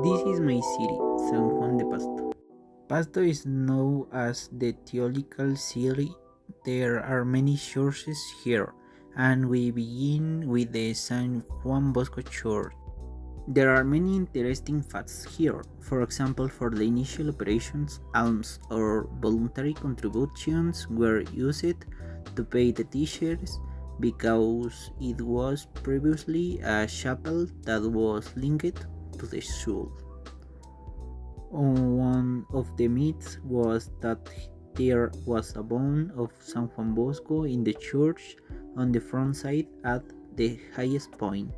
This is my city, San Juan de Pasto. Pasto is known as the theological city. There are many churches here, and we begin with the San Juan Bosco Church. There are many interesting facts here. For example, for the initial operations, alms or voluntary contributions were used to pay the teachers because it was previously a chapel that was linked to the school. One of the myths was that there was a bone of San Juan Bosco in the church on the front side at the highest point.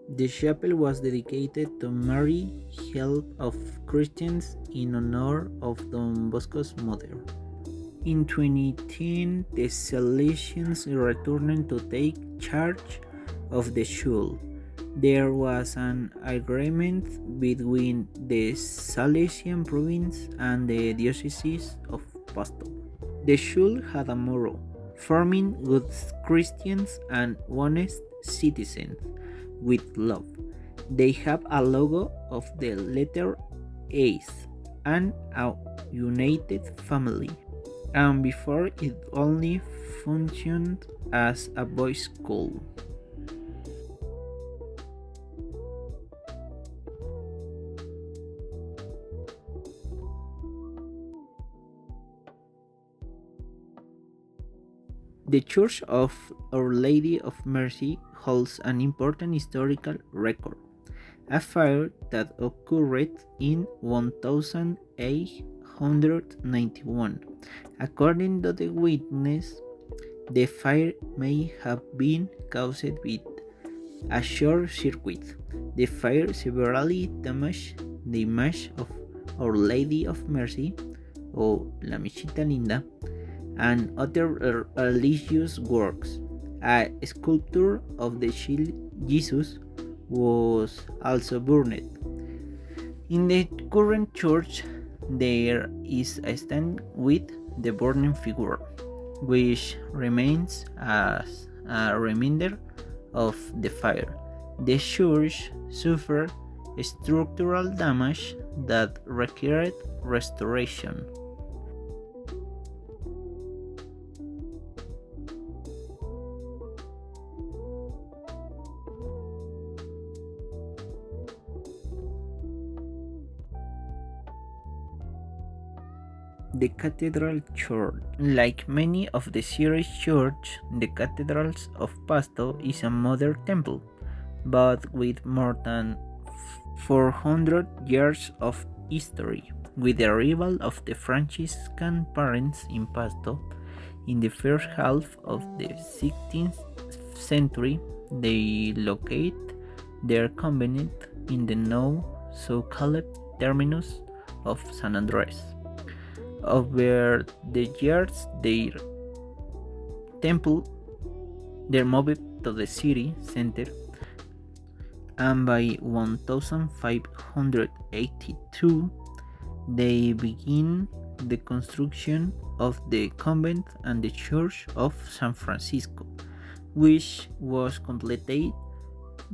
The chapel was dedicated to Mary, help of Christians in honor of Don Bosco's mother. In 2010, the Salesians returned to take charge of the school. There was an agreement between the Salesian province and the diocese of Pasto. The school had a motto, forming good Christians and honest citizens with love. They have a logo of the letter A's and a united family. And before it only functioned as a boys' school. The Church of Our Lady of Mercy holds an important historical record, a fire that occurred in 1891. According to the witness, the fire may have been caused with a short circuit. The fire severely damaged the image of Our Lady of Mercy, o La Michita Linda, and other religious works. A sculpture of the child Jesus was also burned. In the current church, there is a stand with the burning figure, which remains as a reminder of the fire. The church suffered structural damage that required restoration. The Cathedral Church. Like many of the series church, the cathedrals of Pasto is a modern temple, but with more than 400 years of history. With the arrival of the Franciscan parents in Pasto in the first half of the 16th century, they locate their convent in the now so-called terminus of San Andres. Over the years, their temple moved to the city center, and by 1582 they begin the construction of the convent and the church of San Francisco, which was completed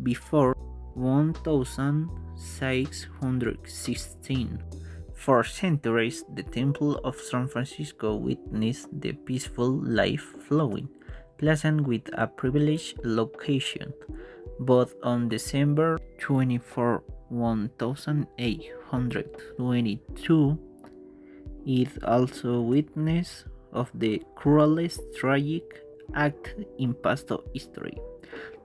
before 1616. For centuries, the Temple of San Francisco witnessed the peaceful life flowing, pleasant with a privileged location. But on December 24, 1822, it also witnessed of the cruelest tragic act in Pasto history,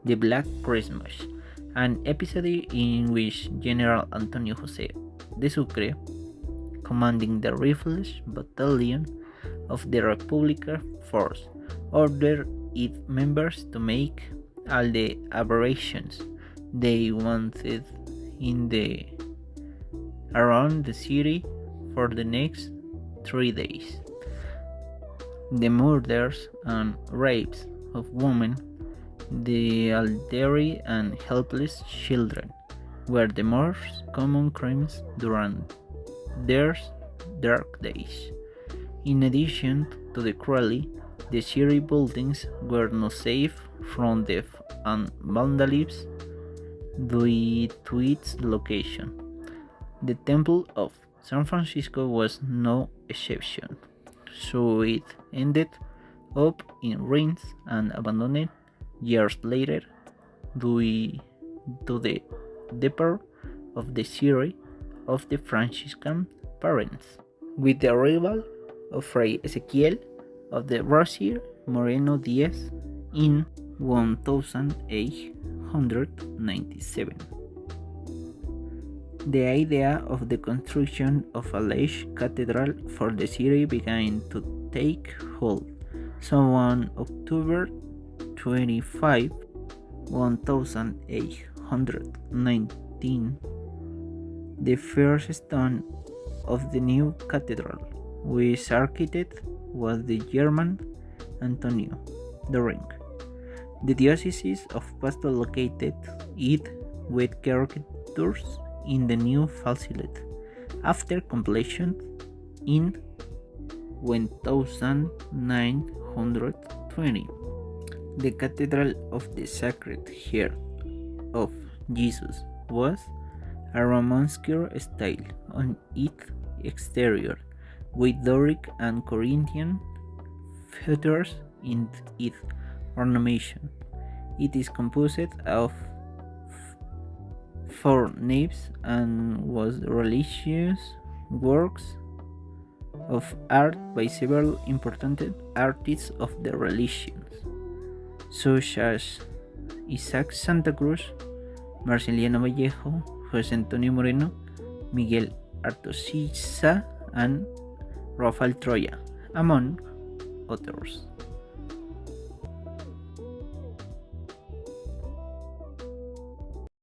the Black Christmas, an episode in which General Antonio José de Sucre, commanding the Rifles Battalion of the Republican Force, ordered its members to make all the aberrations they wanted around the city for the next 3 days. The murders and rapes of women, the elderly and helpless children, were the most common crimes during their dark days. In addition to the cruelty, the city buildings were not safe from theft and vandalism due to its location. The Temple of San Francisco was no exception, so it ended up in ruins and abandoned years later due to the departure of the city of the Franciscan parents. With the arrival of Fray Ezequiel of the Rosier Moreno Diaz in 1897. The idea of the construction of a large cathedral for the city began to take hold. So on October 25, 1819, the first stone of the new cathedral, whose architect was the German Antonio the Ring. The diocese of Pasto located it with caricatures in the new facility after completion in 1920. The Cathedral of the Sacred Heart of Jesus was a Romanesque style on its exterior, with Doric and Corinthian features in its ornamentation. It is composed of 4 naves and was religious works of art by several important artists of the religions, such as Isaac Santa Cruz, Marceliano Vallejo, José Antonio Moreno, Miguel Artosiza, and Rafael Troya, among others.